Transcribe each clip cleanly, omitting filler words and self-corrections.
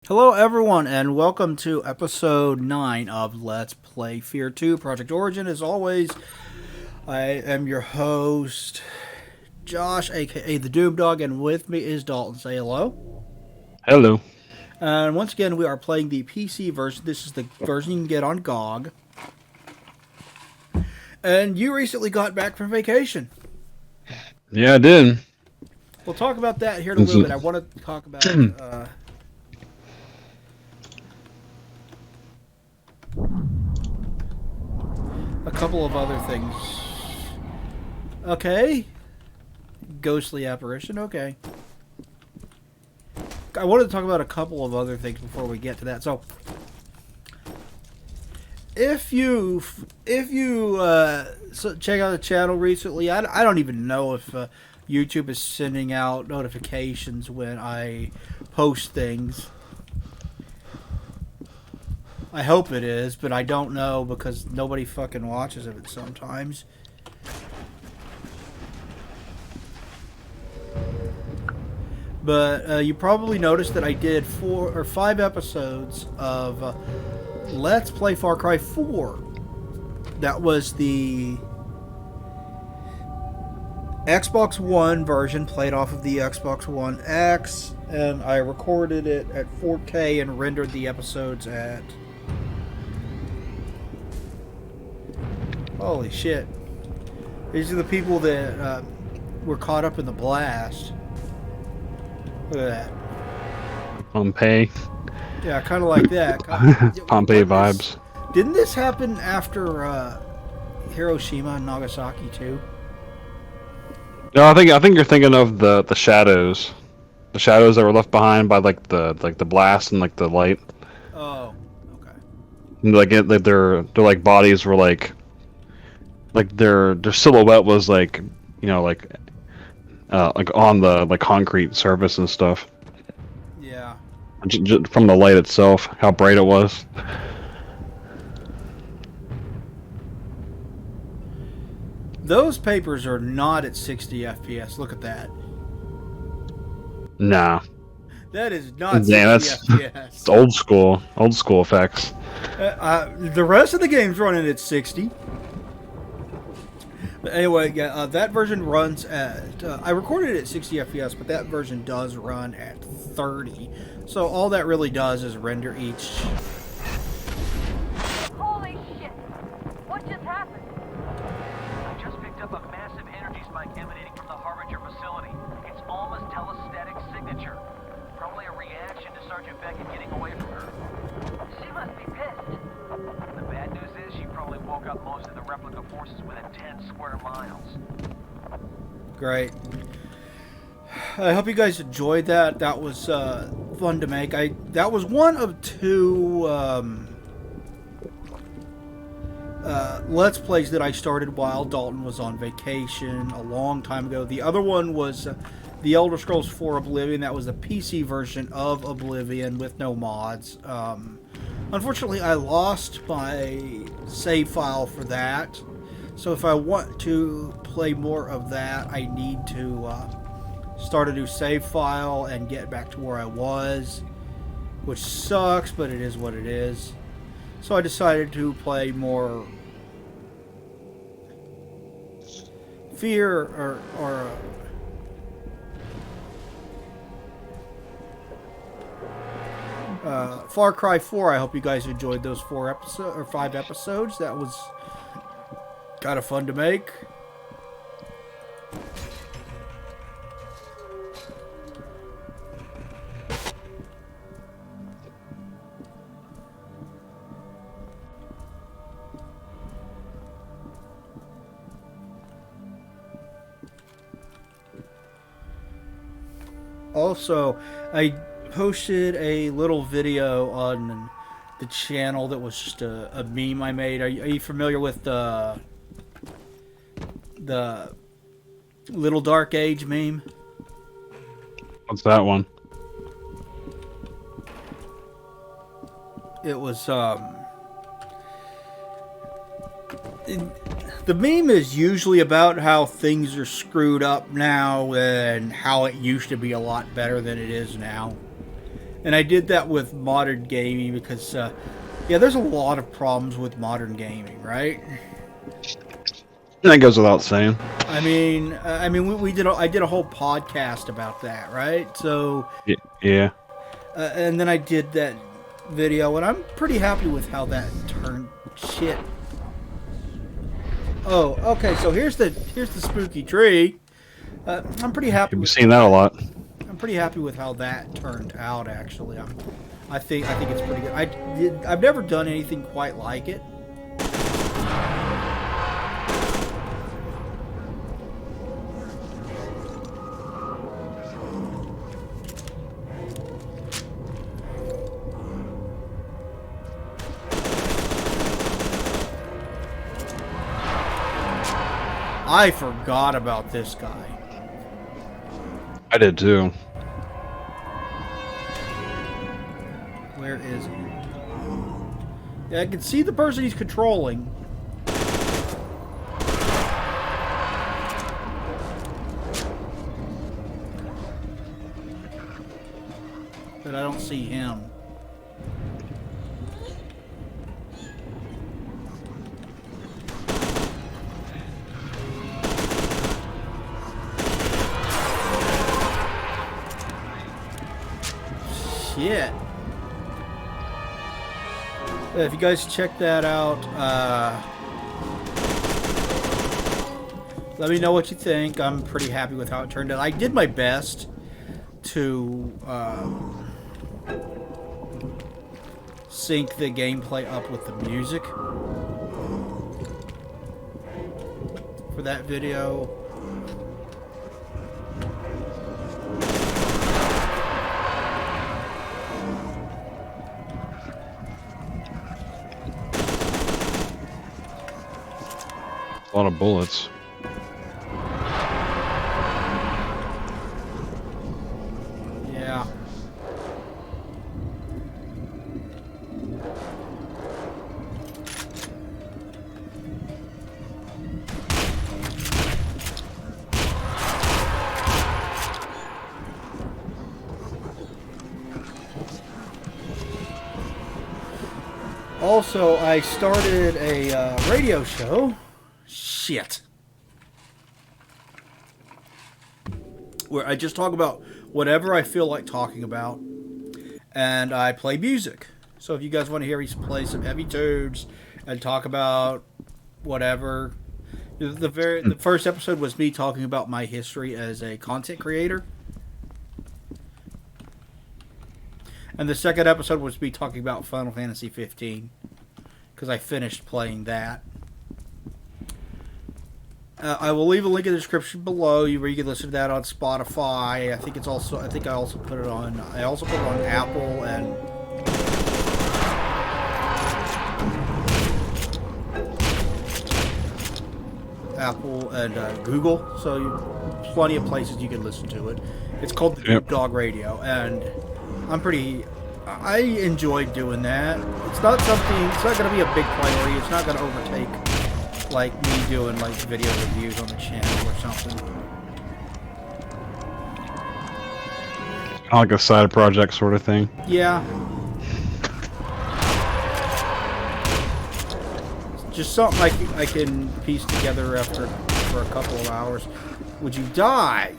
Hello, everyone, and welcome to episode 9 of Let's Play Fear 2 Project Origin. As always, I am your host, Josh, aka the Doom Dog, and with me is Dalton. Say hello. Hello. And once again, we are playing the PC version. This is the version you can get on GOG. And you recently got back from vacation. Yeah, I did. We'll talk about that here in a little bit. I want to talk about a couple of other things. Okay. Ghostly apparition. Okay. I wanted to talk about a couple of other things before we get to that. So, if you check out the channel recently, I don't even know if YouTube is sending out notifications when I post things. I hope it is, but I don't know because nobody fucking watches it sometimes. But you probably noticed that I did 4 or 5 episodes of Let's Play Far Cry 4. That was the Xbox One version played off of the Xbox One X, and I recorded it at 4K and rendered the episodes at... Holy shit. These are the people that were caught up in the blast. Look at that. Pompeii. Yeah, kind of like that. Pompeii vibes. Didn't this happen after Hiroshima and Nagasaki too? No, I think you're thinking of the shadows. The shadows that were left behind by the blast and the light. Oh, okay. And, their bodies were their silhouette was on the concrete surface and stuff. Yeah. From the light itself, how bright it was. Those papers are not at 60 FPS. Look at that. Nah. That is not 60 FPS. It's old school effects. The rest of the game's running at 60. But anyway, yeah, that version runs at... I recorded it at 60 FPS, but that version does run at 30. So all that really does is render each... Holy shit! What just happened? I just picked up a massive energy spike emanating from the Harbinger facility. It's almost telestatic signature. Probably a reaction to Sergeant Beckett getting away from her. She must be pissed. The bad news is she probably woke up most of the replica forces within 10 square miles. Great. I hope you guys enjoyed that. That was fun to make. That was one of 2 Let's Plays that I started while Dalton was on vacation a long time ago. The other one was The Elder Scrolls 4 Oblivion. That was the PC version of Oblivion with no mods. Unfortunately, I lost my save file for that. So if I want to play more of that, I need to start a new save file and get back to where I was, which sucks, but it is what it is. So I decided to play more Fear or Far Cry 4. I hope you guys enjoyed those 5 episodes. That was kind of fun to make. Also, I posted a little video on the channel that was just a meme I made. Are you familiar with the Little Dark Age meme? What's that one? It was the meme is usually about how things are screwed up now and how it used to be a lot better than it is now. And I did that with modern gaming because, yeah, there's a lot of problems with modern gaming, right? That goes without saying. I did a whole podcast about that, right? So, Yeah. and then I did that video, and I'm pretty happy with how that turned. Shit. Oh, okay. So here's the spooky tree. I'm pretty happy. You've seen that a lot. I'm pretty happy with how that turned out. Actually, I think it's pretty good. I've never done anything quite like it. I forgot about this guy. I did too. Where is he? Yeah, I can see the person he's controlling. But I don't see him. Shit. If you guys check that out, let me know what you think. I'm pretty happy with how it turned out. I did my best to sync the gameplay up with the music for that video. A lot of bullets. Yeah. Also, I started a radio show. Shit. Where I just talk about whatever I feel like talking about, and I play music. So if you guys want to hear me play some heavy tunes and talk about whatever, the first episode was me talking about my history as a content creator, and the second episode was me talking about Final Fantasy 15 because I finished playing that. I will leave a link in the description below where you can listen to that on Spotify. I think I also put it on Apple and Google. So plenty of places you can listen to it. It's called the Deep Dog Radio, and I enjoyed doing that. It's not going to be a big priority. It's not going to overtake like me doing like video reviews on the channel or something. Kind of like a side project sort of thing. Yeah. Just something I can piece together for a couple of hours. Would you die?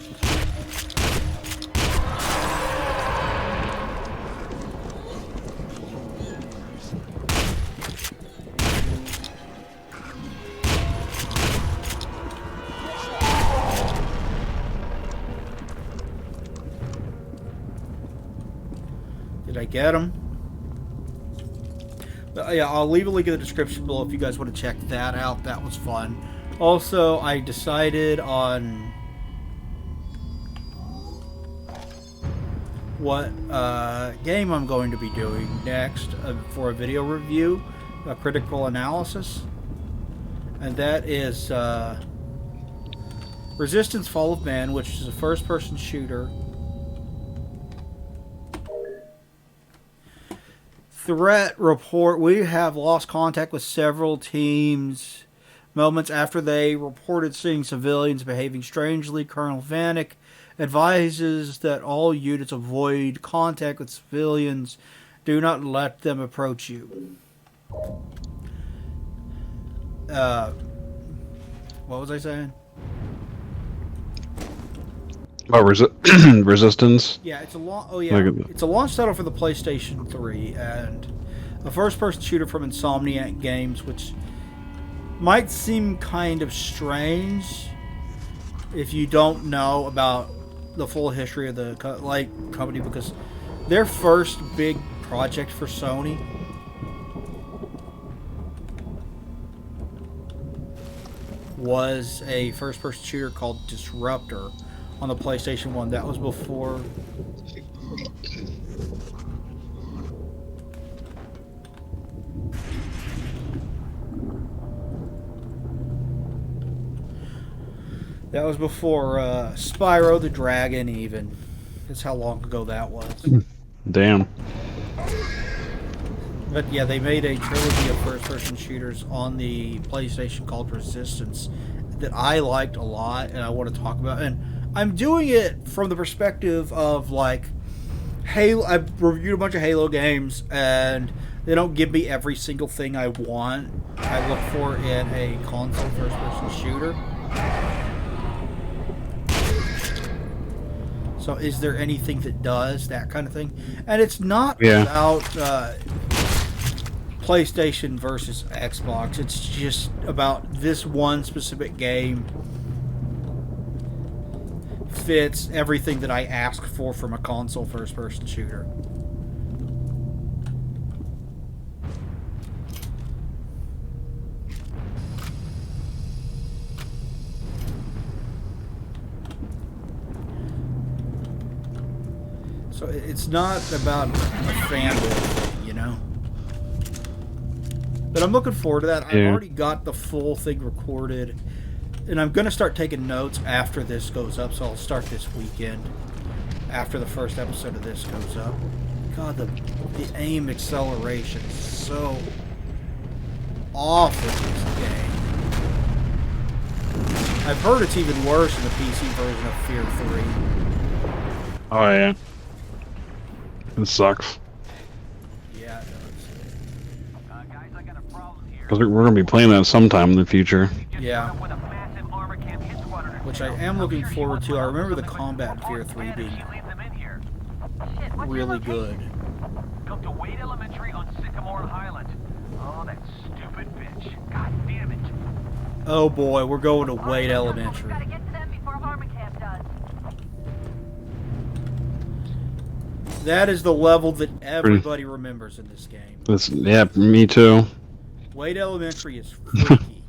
Did I get him? But yeah, I'll leave a link in the description below if you guys want to check that out. That was fun. Also, I decided on what game I'm going to be doing next for a video review, a critical analysis. And that is Resistance Fall of Man, which is a first-person shooter. Threat report. We have lost contact with several teams moments after they reported seeing civilians behaving strangely. Colonel Vanek advises that all units avoid contact with civilians. Do not let them approach you. What was I saying? Oh, Resistance. Yeah, it's a it's a launch title for the PlayStation 3 and a first-person shooter from Insomniac Games, which might seem kind of strange if you don't know about the full history of the company, because their first big project for Sony was a first-person shooter called Disruptor on the PlayStation 1. That was before... That was before Spyro the Dragon, even. That's how long ago that was. Damn. But yeah, they made a trilogy of first-person shooters on the PlayStation called Resistance that I liked a lot, and I want to talk about. And I'm doing it from the perspective of, like, Halo. I've reviewed a bunch of Halo games, and they don't give me every single thing I want. I look for in a console first-person shooter. So is there anything that does that kind of thing? And it's not about PlayStation versus Xbox. It's just about this one specific game fits everything that I ask for from a console first-person shooter. So it's not about a fanboy thing, you know? But I'm looking forward to that. I've already got the full thing recorded, and I'm going to start taking notes after this goes up, so I'll start this weekend after the first episode of this goes up. God, the aim acceleration is so off with this game. I've heard it's even worse in the PC version of Fear 3. Oh, yeah. It sucks. Yeah, it does. Guys, I got a problem here. Because we're going to be playing that sometime in the future. Yeah. Which I am looking forward to. I remember the combat in Fear 3 being really good. Come to Wade Elementary on Sycamore Highland. Oh, that stupid bitch. God damn it. Oh boy, we're going to Wade Elementary. Gotta get to them before Harmacamp does. That is the level that everybody remembers in this game. Yeah, me too. Wade Elementary is freaky.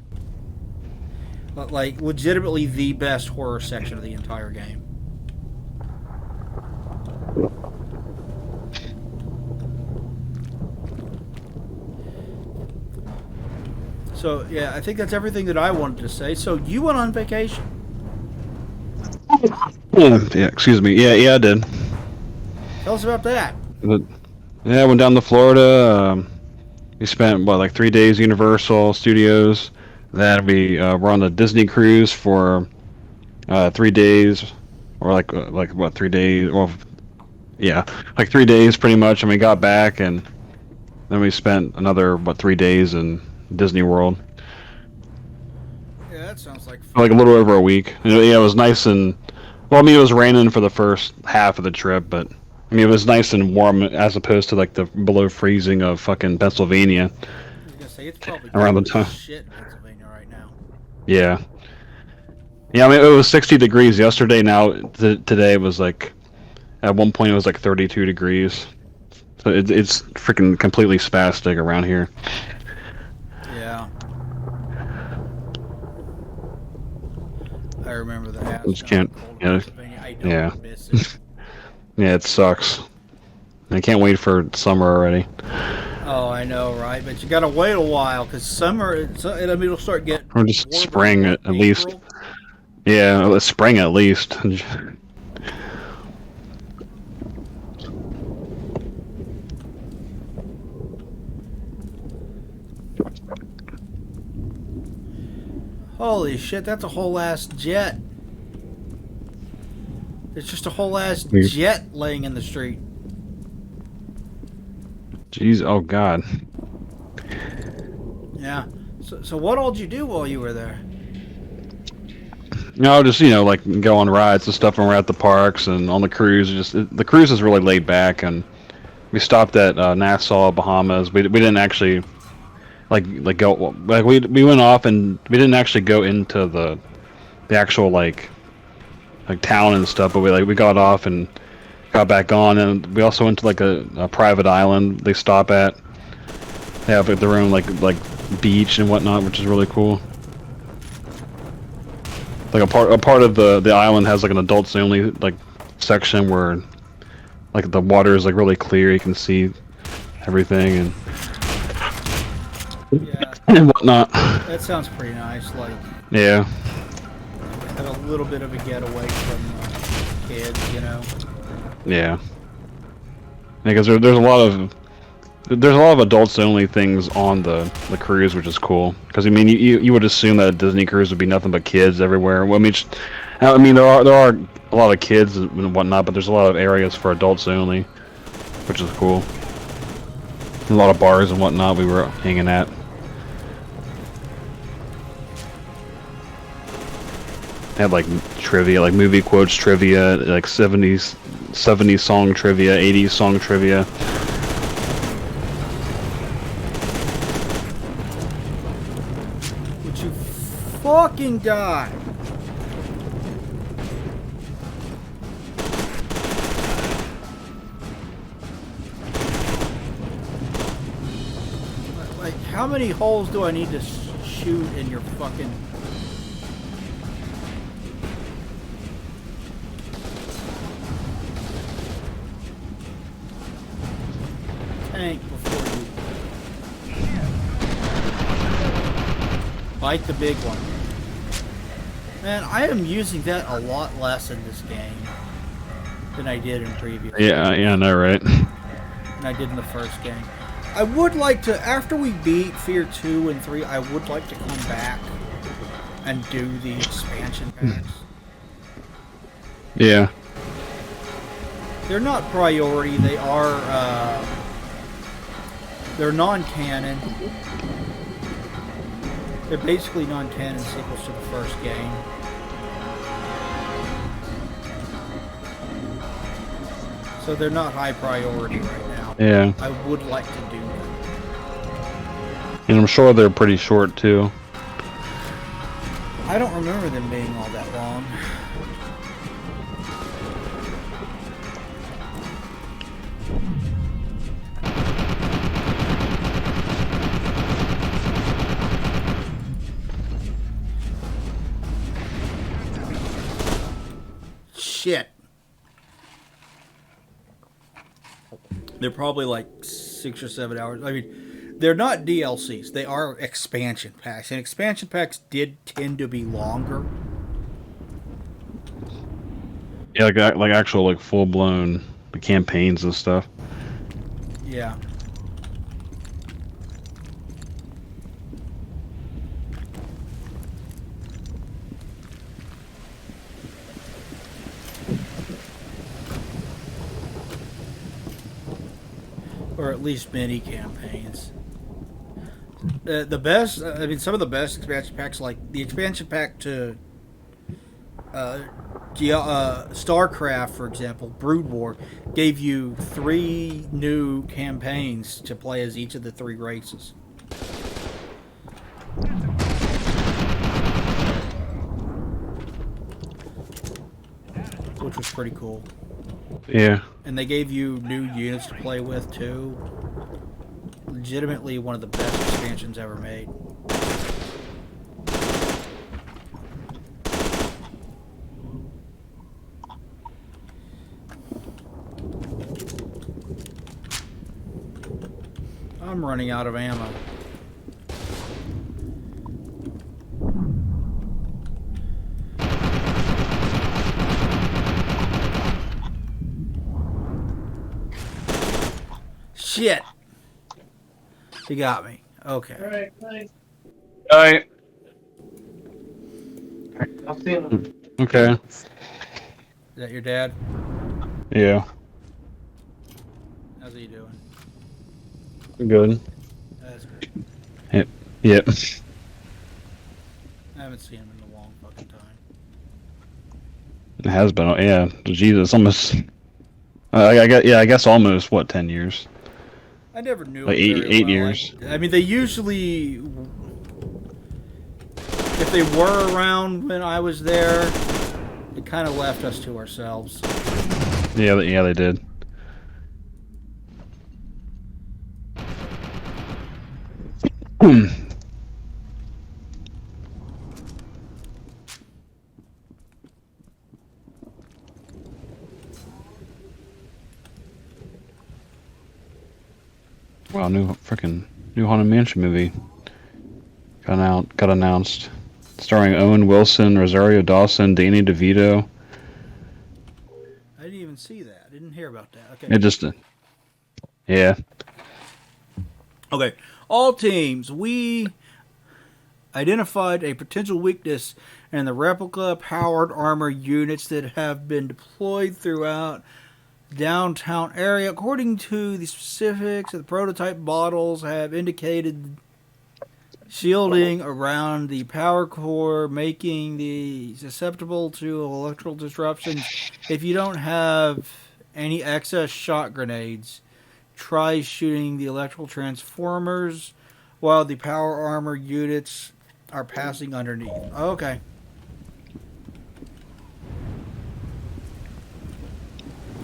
But, like, legitimately the best horror section of the entire game. So, yeah, I think that's everything that I wanted to say. So, you went on vacation. Yeah, excuse me. Yeah, I did. Tell us about that. I went down to Florida. We spent, like 3 days Universal Studios. Then we were on the Disney cruise for 3 days. Or like what, 3 days? Well, yeah, like 3 days pretty much. And we got back, and then we spent another, 3 days in Disney World. Yeah, that sounds like fun. Like a little over a week. Yeah, it was nice and... Well, I mean, it was raining for the first half of the trip, but... I mean, it was nice and warm as opposed to, like, the below freezing of fucking Pennsylvania. I was gonna say, it's probably Around the time. shit in Pennsylvania right now. Yeah. Yeah, I mean, it was 60 degrees yesterday. Now, today was, like... At one point, it was, like, 32 degrees. So it's freaking completely spastic around here. Yeah. I remember that. Just can't... Yeah. I don't Yeah. miss it. Yeah, it sucks. I can't wait for summer already. Oh, I know, right? But you gotta wait a while, because summer, it'll start getting... Or just warmer spring in at least. April. Yeah, spring at least. Holy shit, that's a whole ass jet. It's just a whole ass We- jet laying in the street. Jeez, oh god. Yeah. So what all did you do while you were there? No, just like go on rides and stuff when we're at the parks and on the cruise. The cruise is really laid back, and we stopped at Nassau, Bahamas. We didn't actually go like we went off and we didn't actually go into the actual like town and stuff. But we got off and got back on, and we also went to like a private island they stop at. They have their own like beach and whatnot, which is really cool. Like a part of the island has like an adults only like section where like the water is like really clear, you can see everything and Yeah, and whatnot. that sounds pretty nice. Like, Yeah, have a little bit of a getaway from kids, you know. yeah. Because there's a lot of adults only things on the cruise, which is cool. Because I mean, you would assume that a Disney cruise would be nothing but kids everywhere. Well, I mean there are a lot of kids and whatnot, but there's a lot of areas for adults only, which is cool. A lot of bars and whatnot we were hanging at. Had like trivia, like movie quotes trivia, like 70s song trivia, 80s song trivia. Would you fucking die? Like, how many holes do I need to shoot in your fucking... tank before you bite the big one? Man, I am using that a lot less in this game than I did in previous. Yeah, I know, right? Than I did in the first game. I would like to, after we beat Fear 2 and 3, I would like to come back and do the expansion packs. Yeah. They're not priority, they are, they're non-canon. They're basically non-canon sequels to the first game. So they're not high priority right now. Yeah. I would like to do them. And I'm sure they're pretty short too. I don't remember them being all that long. Shit. They're probably like 6 or 7 hours. I mean, they're not DLCs. They are expansion packs. And expansion packs did tend to be longer. Yeah, like actual like full blown campaigns and stuff. Yeah. Or at least mini campaigns. The best, I mean, some of the best expansion packs, like the expansion pack to StarCraft, for example, Brood War, gave you 3 new campaigns to play as each of the 3 races. Which was pretty cool. Yeah. And they gave you new units to play with, too. Legitimately one of the best expansions ever made. I'm running out of ammo. Shit. He got me. Okay. Alright, nice. Alright. I'll see you. Okay. Is that your dad? Yeah, How's he doing? good. That's good. Yep. Yep. I haven't seen him in a long fucking time. It has been. Yeah. Jesus, almost. I guess almost what 10 years. I never knew Like him very eight well. years. I mean, they usually, if they were around when I was there, they kind of left us to ourselves. Yeah, they did. Wow, new Haunted Mansion movie got announced, starring Owen Wilson, Rosario Dawson, Danny DeVito. I didn't even see that. I didn't hear about that. Okay. It just, yeah, Okay. All teams, we identified a potential weakness in the replica powered armor units that have been deployed throughout downtown area. According to the specifics, the prototype models have indicated shielding around the power core, making the susceptible to electrical disruptions. If you don't have any excess shot grenades, try shooting the electrical transformers while the power armor units are passing underneath. Okay.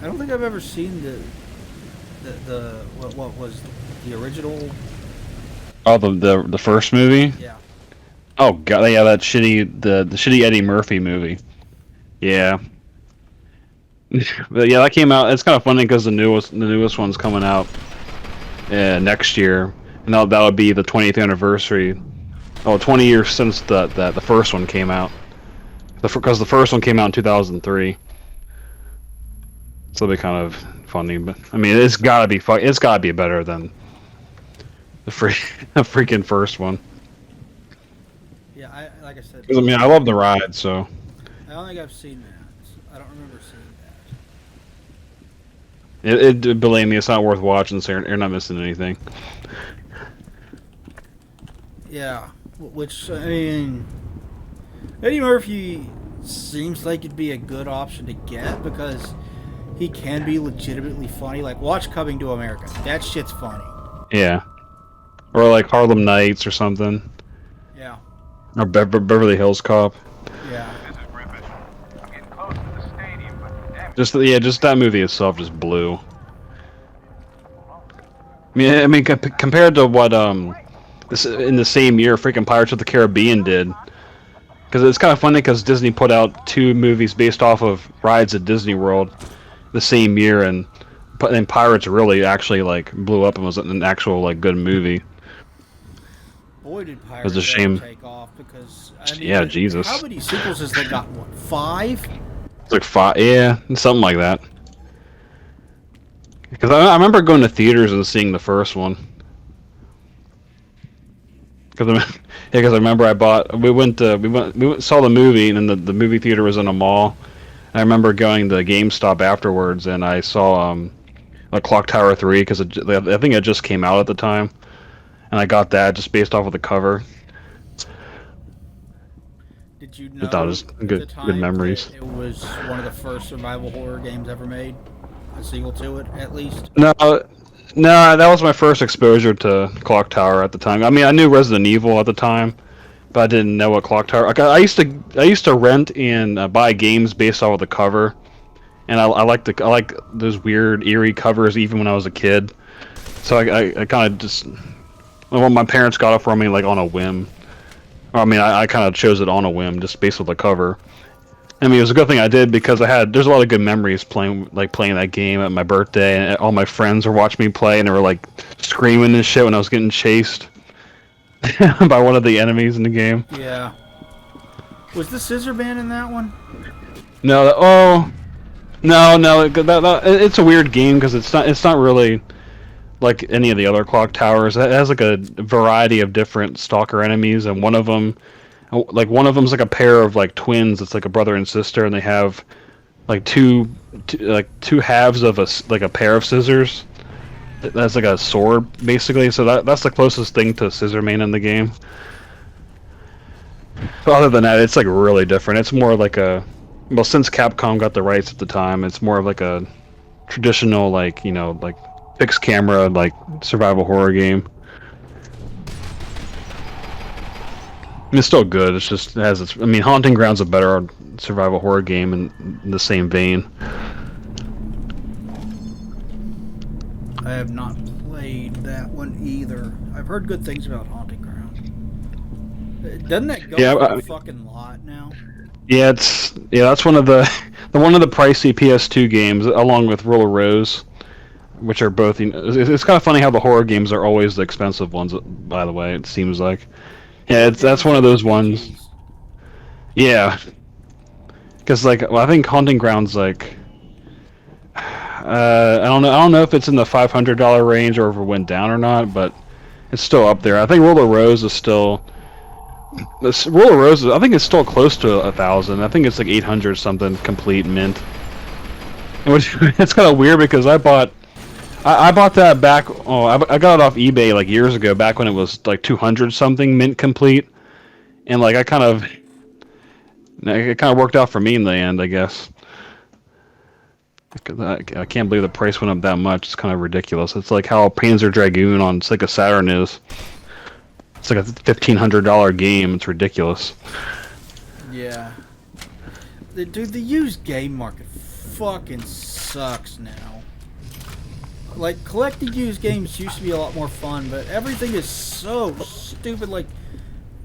I don't think I've ever seen the what was the original. oh the first movie. Yeah. Oh god, yeah, that shitty the shitty Eddie Murphy movie. Yeah, but yeah, that came out. It's kind of funny because the newest one's coming out next year, and that would be the 20th anniversary. Oh, 20 years since the first one came out. Because the first one came out in 2003. So it'll be kind of funny, but I mean, it's gotta be it's gotta be better than the the freaking first one. Yeah, like I said, 'Cause, I mean, I love the ride, so I don't think I've seen that. I don't remember seeing that. believe me, it's not worth watching. So you're not missing anything. Yeah, which I mean, Eddie Murphy seems like it'd be a good option to get because he can be legitimately funny. Like, watch Coming to America. That shit's funny. Yeah, or like Harlem Nights or something, Yeah, or Beverly Hills Cop. yeah. This is Griffith. I'm getting close to the stadium, but damn it. Just that movie itself just blew. I mean, compared to what this in the same year, freaking Pirates of the Caribbean did. Because it's kind of funny because Disney put out two movies based off of rides at Disney World the same year, and Pirates really actually like blew up and was an actual like good movie. Boy, did It's Pirates a shame. ever take off because I mean, Yeah, Jesus. How many sequels has that got? What, 5? It's like 5, yeah, something like that. Because I remember going to theaters and seeing the first one. Because I remember we went saw the movie, and then the movie theater was in a mall. I remember going to GameStop afterwards, and I saw like Clock Tower 3 because I think it just came out at the time, and I got that just based off of the cover. Did you know? thought it was at good- the time good memories. that it was one of the first survival horror games ever made. A sequel to it, at least. No, that was my first exposure to Clock Tower at the time. I mean, I knew Resident Evil at the time, but I didn't know what Clock Tower. Like, I used to rent and buy games based off of the cover, and I like those weird eerie covers even when I was a kid. So I kind of just, well, my parents got it for me like on a whim. I mean, I kind of chose it on a whim just based on the cover. I mean, it was a good thing I did because there's a lot of good memories playing that game at my birthday, and all my friends were watching me play, and they were like screaming and shit when I was getting chased by one of the enemies in the game. Yeah. Was the Scissor Man in that one? No, it's a weird game because it's not really like any of the other Clock Towers. It has like a variety of different stalker enemies, and one of them's like a pair of like twins. It's like a brother and sister, and they have like two halves of like a pair of scissors. That's like a sword, basically. So that's the closest thing to Scissor Man in the game. But other than that, it's like really different. It's more like a, well, since Capcom got the rights at the time, it's more of like a traditional, like, you know, like fixed camera, like survival horror game. I mean, it's still good. It's just it has its. I mean, Haunting Ground's a better survival horror game in the same vein. I have not played that one either. I've heard good things about Haunting Ground. Doesn't that go for a fucking lot now? Yeah, that's one of the pricey PS2 games, along with Rule of Rose, which are both. You know, it's kind of funny how the horror games are always the expensive ones. By the way, it seems like. Yeah, that's one of those ones. Yeah, because like, well, I think Haunting Ground's like. I don't know if it's in the $500 range or if it went down or not, but it's still up there. I think Rule of Rose is still. This Rule of Rose, I think it's still close to 1,000. I think it's like 800 something complete mint. Which it's kind of weird because I bought that back. Oh, I got it off eBay like years ago, back when it was like 200 something mint complete, and like it kind of worked out for me in the end, I guess. I can't believe the price went up that much. It's kind of ridiculous. It's like how Panzer Dragoon on Sega Saturn is. It's like a $1,500 game. It's ridiculous. Yeah. Dude, the used game market fucking sucks now. Like, collecting used games used to be a lot more fun, but everything is so stupid. Like,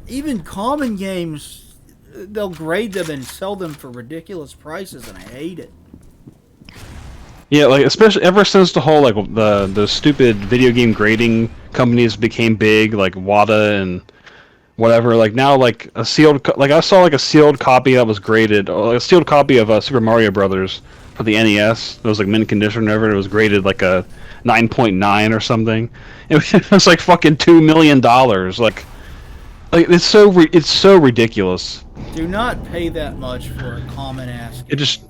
even common games, they'll grade them and sell them for ridiculous prices, and I hate it. Yeah, like especially ever since the whole like the stupid video game grading companies became big, like WATA and whatever. Like now, like a like I saw like a sealed copy that was graded, or a sealed copy of Super Mario Brothers for the NES. It was like mint condition, or whatever. It was graded like a 9.9 or something. It was like fucking $2 million. Like it's so ridiculous. Do not pay that much for a common ass. It just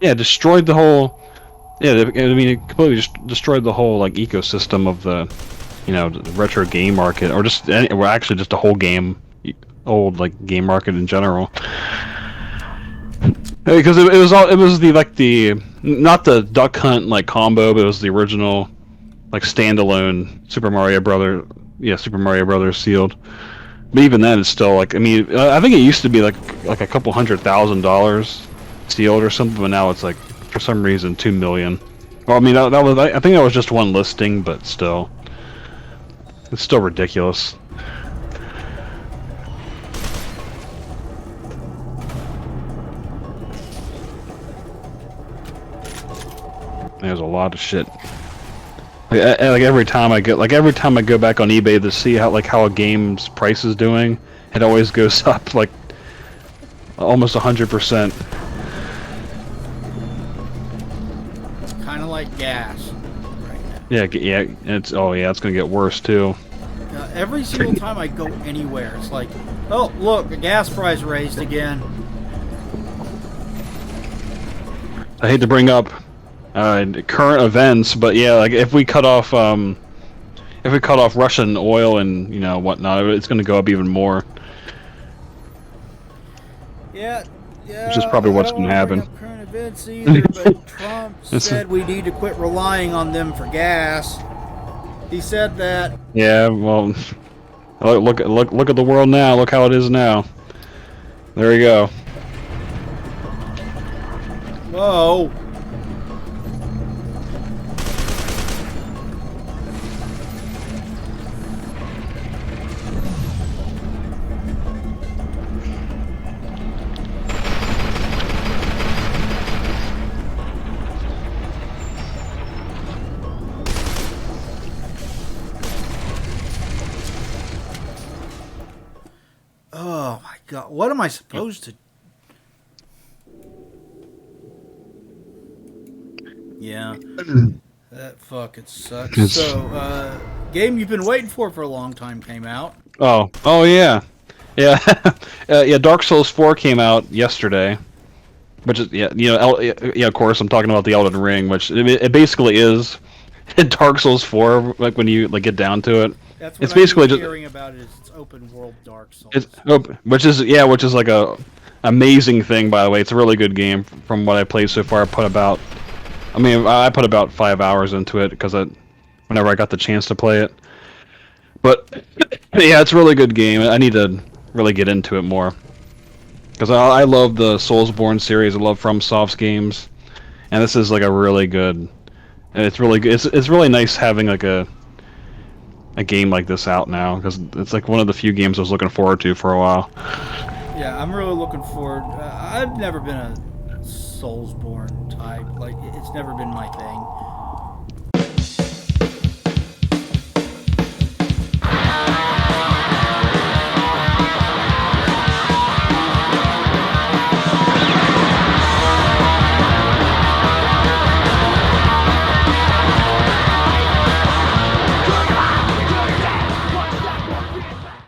destroyed the whole. Yeah, I mean, it completely just destroyed the whole like ecosystem of the, you know, the retro game market, or actually just the whole old like game market in general. Because it was the not the Duck Hunt like combo, but it was the original like standalone Super Mario Brothers sealed. But even then, it's still like, I mean, I think it used to be like a couple $100,000 sealed or something, but now it's like, for some reason, 2 million. Well, I mean, that was, I think that was just one listing, but still, it's still ridiculous. There's a lot of shit. Like every time I go back on eBay to see how a game's price is doing, it always goes up like almost 100%. Kind of like gas right now. Yeah, it's gonna get worse too. Every single time I go anywhere, it's like, oh look, the gas price raised again. I hate to bring up current events, but yeah, like if we cut off Russian oil and whatnot, it's gonna go up even more. Yeah. Which is probably what's gonna happen. Current events either, but Trump said we need to quit relying on them for gas. He said that. Yeah, well, look at the world now. Look how it is now. There you go. Whoa. Oh my god, what am I supposed to... Yeah, that fucking sucks. So, game you've been waiting for a long time came out. Oh yeah. Yeah. Yeah, Dark Souls 4 came out yesterday. which is of course I'm talking about the Elden Ring, which it basically is Dark Souls 4. Like when you like get down to it, That's it's what I basically keep just hearing about it. Is it's open world Dark Souls. which is like a amazing thing, by the way. It's a really good game from what I played so far. I put about 5 hours into it because whenever I got the chance to play it. But yeah, it's a really good game. I need to really get into it more because I love the Soulsborne series. I love FromSoft's games, and this is like a really good. And it's really good. It's really nice having like a game like this out now because it's like one of the few games I was looking forward to for a while. Yeah, I'm really looking forward. I've never been a Soulsborne type. Like, it's never been my thing.